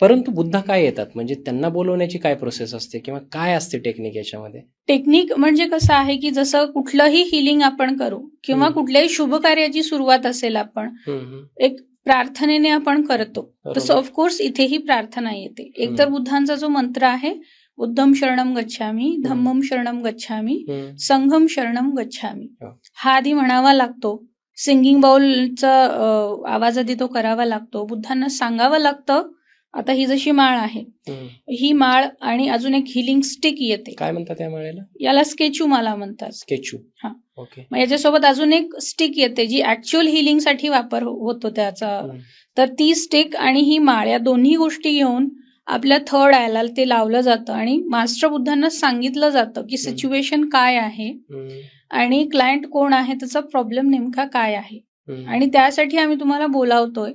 परंतु बुद्धा काय येतात, म्हणजे त्यांना बोलवण्याची काय प्रोसेस असते किंवा काय असते टेक्निक याच्यामध्ये? टेक्निक म्हणजे कसं आहे की जसं कुठलंही हिलिंग आपण करू किंवा कुठल्याही शुभ कार्याची सुरुवात असेल आपण एक प्रार्थनेने आपण करतो, तसं ऑफकोर्स इथेही प्रार्थना येते. एकतर बुद्धांचा जो मंत्र आहे, बुद्धम शरणम गच्छामी, धम्मम शरणम गच्छामी, संघम शरणम गच्छामी, हा आधी म्हणावा लागतो. सिंगिंग बाउलचा आवाज आधी तो करावा लागतो. बुद्धांना सांगावं लागतं, आता ही जशी माळ आहे, ही माळ आणि अजून एक हिलिंग स्टिक येते. काय म्हणतात या माळेला? याला स्केचू माला म्हणतात. स्केचू. हा, ओके. मग याच्यासोबत अजून एक स्टिक येते जी ऍक्च्युअल हिलिंग साठी वापर होतो त्याचा. तर ती स्टिक आणि ही माळ या दोन्ही गोष्टी घेऊन आपल्या थर्ड आयला ते लावलं जातं आणि मास्टर बुद्धांना सांगितलं जातं की सिच्युएशन काय आहे आणि क्लायंट कोण आहे, त्याचा प्रॉब्लेम नेमका काय आहे, आणि त्यासाठी आम्ही तुम्हाला बोलावतोय.